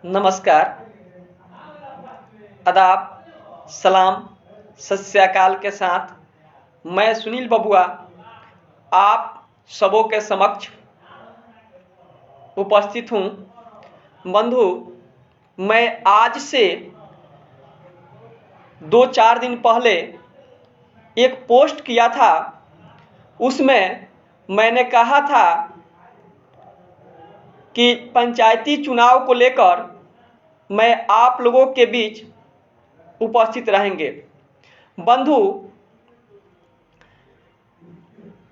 नमस्कार, आदाब, सलाम, सत श्री अकाल के साथ मैं सुनील बबुआ आप सबों के समक्ष उपस्थित हूँ। बंधु, मैं आज से 2-4 दिन पहले एक पोस्ट किया था। उसमें मैंने कहा था कि पंचायती चुनाव को लेकर मैं आप लोगों के बीच उपस्थित रहेंगे। बंधु,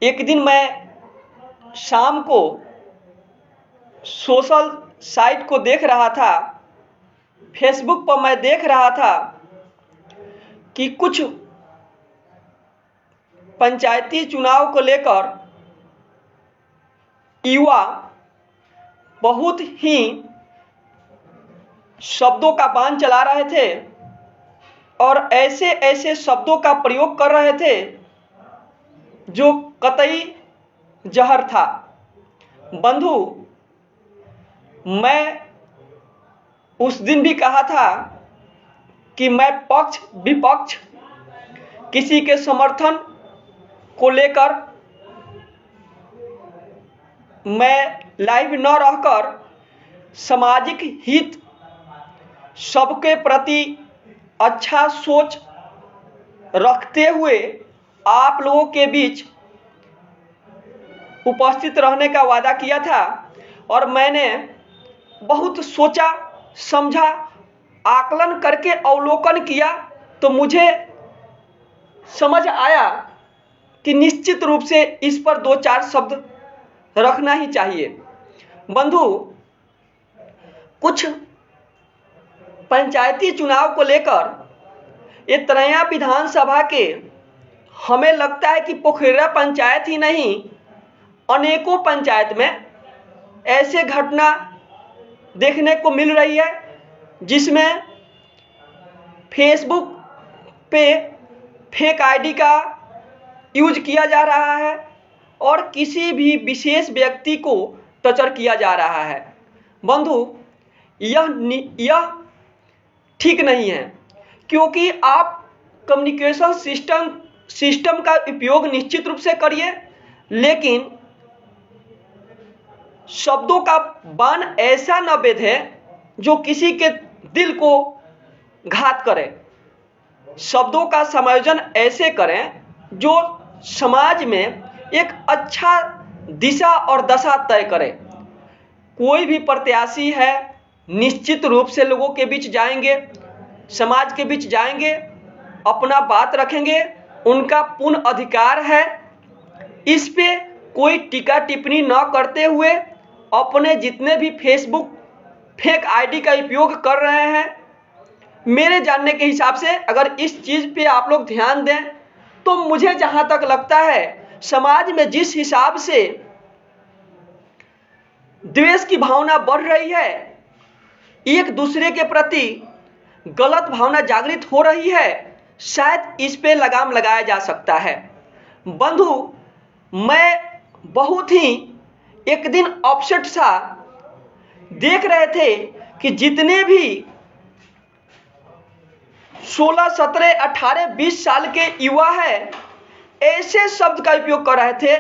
एक दिन मैं शाम को सोशल साइट को देख रहा था, फेसबुक पर मैं देख रहा था कि कुछ पंचायती चुनाव को लेकर युवा बहुत ही शब्दों का बाण चला रहे थे और ऐसे ऐसे शब्दों का प्रयोग कर रहे थे जो कतई जहर था। बंधु, मैं उस दिन भी कहा था कि मैं पक्ष विपक्ष किसी के समर्थन को लेकर मैं लाइव न रहकर सामाजिक हित सबके प्रति अच्छा सोच रखते हुए आप लोगों के बीच उपस्थित रहने का वादा किया था। और मैंने बहुत सोचा समझा, आकलन करके अवलोकन किया तो मुझे समझ आया कि निश्चित रूप से इस पर 2-4 शब्द रखना ही चाहिए। बंधु, कुछ पंचायती चुनाव को लेकर ये तरैया विधानसभा के हमें लगता है कि पोखरेरा पंचायत ही नहीं, अनेकों पंचायत में ऐसे घटना देखने को मिल रही है जिसमें फेसबुक पे फेक आईडी का यूज किया जा रहा है और किसी भी विशेष व्यक्ति को टचर किया जा रहा है। बंधु, यह ठीक नहीं है, क्योंकि आप कम्युनिकेशन सिस्टम का उपयोग निश्चित रूप से करिए, लेकिन शब्दों का बाण ऐसा न बेधे जो किसी के दिल को घात करे। शब्दों का समायोजन ऐसे करें जो समाज में एक अच्छा दिशा और दशा तय करे। कोई भी प्रत्याशी है, निश्चित रूप से लोगों के बीच जाएंगे, समाज के बीच जाएंगे, अपना बात रखेंगे, उनका पूर्ण अधिकार है। इस पे कोई टीका टिप्पणी न करते हुए अपने जितने भी फेसबुक फेक आईडी का उपयोग कर रहे हैं, मेरे जानने के हिसाब से अगर इस चीज़ पे आप लोग ध्यान दें तो मुझे जहां तक लगता है समाज में जिस हिसाब से द्वेष की भावना बढ़ रही है, एक दूसरे के प्रति गलत भावना जागृत हो रही है, शायद इस पे लगाम लगाया जा सकता है। बंधु, मैं बहुत ही एक दिन अपसेट सा देख रहे थे कि जितने भी 16, 17, 18, 20 साल के युवा है, ऐसे शब्द का उपयोग कर रहे थे,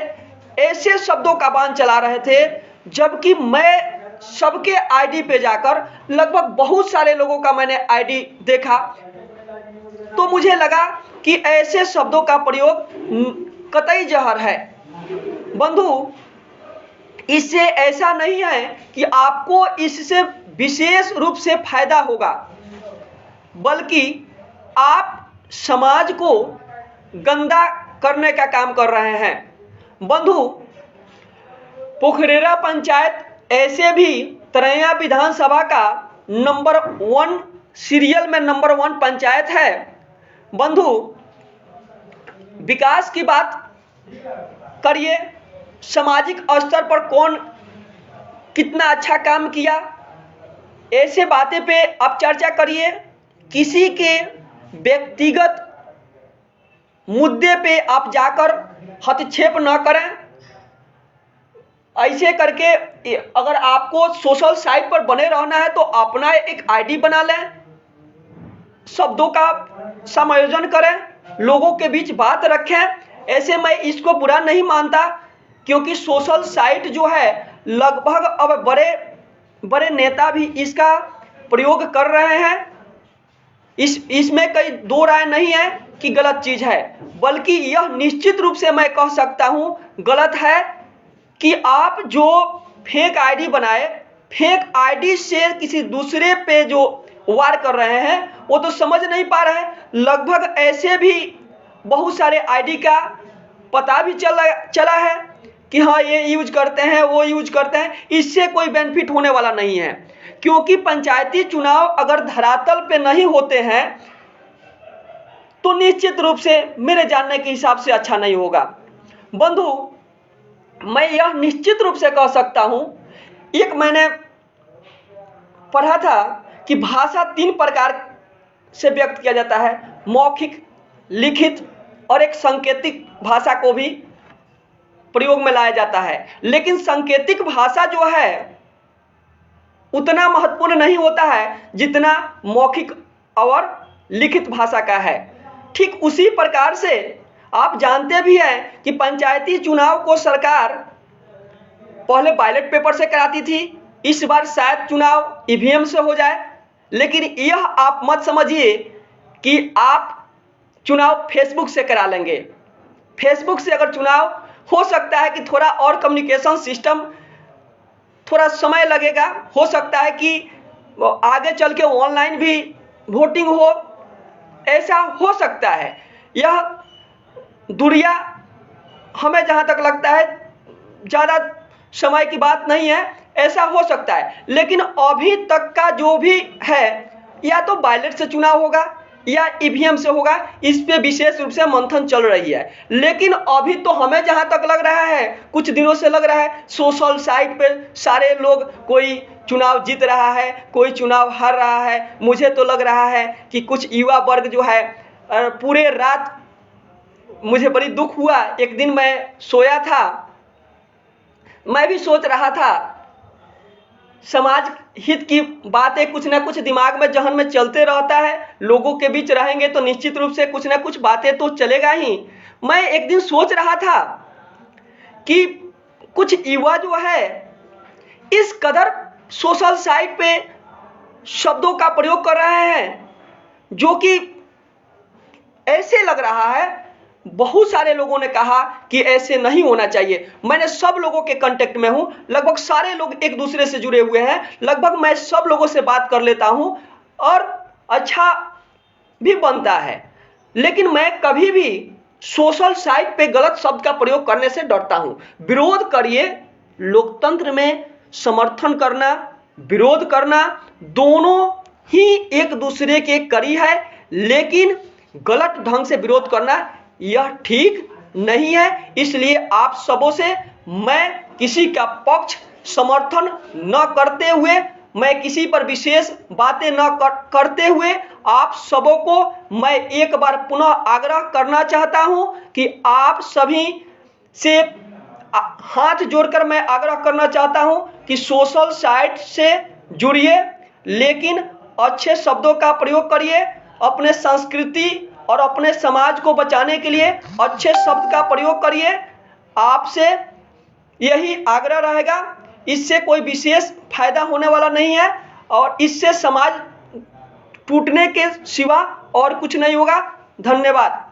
ऐसे शब्दों का बाण चला रहे थे, जबकि मैं सबके आईडी पे जाकर लगभग बहुत सारे लोगों का मैंने आईडी देखा तो मुझे लगा कि ऐसे शब्दों का प्रयोग कतई जहर है। बंधु, इससे ऐसा नहीं है कि आपको इससे विशेष रूप से फायदा होगा, बल्कि आप समाज को गंदा करने का काम कर रहे हैं। बंधु, पोखरेरा पंचायत ऐसे भी तरैया विधानसभा का नंबर 1 सीरियल में नंबर 1 पंचायत है। बंधु, विकास की बात करिए, सामाजिक स्तर पर कौन कितना अच्छा काम किया, ऐसे बातें पे आप चर्चा करिए। किसी के व्यक्तिगत मुद्दे पे आप जाकर हस्तक्षेप न करें। ऐसे करके अगर आपको सोशल साइट पर बने रहना है तो अपना एक आईडी बना लें, शब्दों का समायोजन करें, लोगों के बीच बात रखें। ऐसे मैं इसको बुरा नहीं मानता, क्योंकि सोशल साइट जो है लगभग अब बड़े बड़े नेता भी इसका प्रयोग कर रहे हैं। इसमें कोई दो राय नहीं है कि गलत चीज है, बल्कि यह निश्चित रूप से मैं कह सकता हूं गलत है कि आप जो फेक आईडी बनाए, फेक आईडी से किसी दूसरे पे जो वार कर रहे हैं वो तो समझ नहीं पा रहे हैं। लगभग ऐसे भी बहुत सारे आईडी का पता भी चला है कि हाँ ये यूज करते हैं, वो यूज करते हैं। इससे कोई बेनिफिट होने वाला नहीं है, क्योंकि पंचायती चुनाव अगर धरातल पे नहीं होते हैं तो निश्चित रूप से मेरे जानने के हिसाब से अच्छा नहीं होगा। बंधु, मैं यह निश्चित रूप से कह सकता हूं, एक मैंने पढ़ा था कि भाषा 3 प्रकार से व्यक्त किया जाता है, मौखिक, लिखित और एक सांकेतिक भाषा को भी प्रयोग में लाया जाता है। लेकिन सांकेतिक भाषा जो है उतना महत्वपूर्ण नहीं होता है जितना मौखिक और लिखित भाषा का है। ठीक उसी प्रकार से आप जानते भी हैं कि पंचायती चुनाव को सरकार पहले बैलेट पेपर से कराती थी, इस बार शायद चुनाव ईवीएम से हो जाए। लेकिन यह आप मत समझिए कि आप चुनाव फेसबुक से करा लेंगे। फेसबुक से अगर चुनाव हो सकता है कि थोड़ा और कम्युनिकेशन सिस्टम थोड़ा समय लगेगा, हो सकता है कि आगे चल के ऑनलाइन भी वोटिंग हो, ऐसा हो सकता है। यह दूरिया हमें जहां तक लगता है ज़्यादा समय की बात नहीं है, ऐसा हो सकता है। लेकिन अभी तक का जो भी है, या तो बैलेट से चुनाव होगा या ईवीएम से होगा, इस पे विशेष रूप से मंथन चल रही है। लेकिन अभी तो हमें जहां तक लग रहा है, कुछ दिनों से लग रहा है, सोशल साइट पे सारे लोग, कोई चुनाव जीत रहा है, कोई चुनाव हार रहा है। मुझे तो लग रहा है कि कुछ युवा वर्ग जो है पूरे रात, मुझे बड़ी दुख हुआ, एक दिन मैं सोया था, मैं भी सोच रहा था समाज हित की बातें कुछ ना कुछ दिमाग में, जहन में चलते रहता है। लोगों के बीच रहेंगे तो निश्चित रूप से कुछ ना कुछ बातें तो चलेगा ही। मैं एक दिन सोच रहा था कि कुछ युवा जो है इस कदर सोशल साइट पे शब्दों का प्रयोग कर रहे हैं जो कि ऐसे लग रहा है, बहुत सारे लोगों ने कहा कि ऐसे नहीं होना चाहिए। मैंने सब लोगों के कांटेक्ट में हूं, लगभग सारे लोग एक दूसरे से जुड़े हुए हैं, लगभग मैं सब लोगों से बात कर लेता हूं और अच्छा भी बनता है। लेकिन मैं कभी भी सोशल साइट पे गलत शब्द का प्रयोग करने से डरता हूं। विरोध करिए, लोकतंत्र में समर्थन करना, विरोध करना दोनों ही एक दूसरे के कड़ी है, लेकिन गलत ढंग से विरोध करना यह ठीक नहीं है। इसलिए आप सबों से मैं किसी का पक्ष समर्थन न करते हुए, मैं किसी पर विशेष बातें न करते हुए, आप सबों को मैं एक बार पुनः आग्रह करना चाहता हूं कि आप सभी से हाथ जोड़कर मैं आग्रह करना चाहता हूं कि सोशल साइट से जुड़िए, लेकिन अच्छे शब्दों का प्रयोग करिए। अपने संस्कृति और अपने समाज को बचाने के लिए अच्छे शब्द का प्रयोग करिए। आपसे यही आग्रह रहेगा। इससे कोई विशेष फायदा होने वाला नहीं है और इससे समाज टूटने के सिवा और कुछ नहीं होगा। धन्यवाद।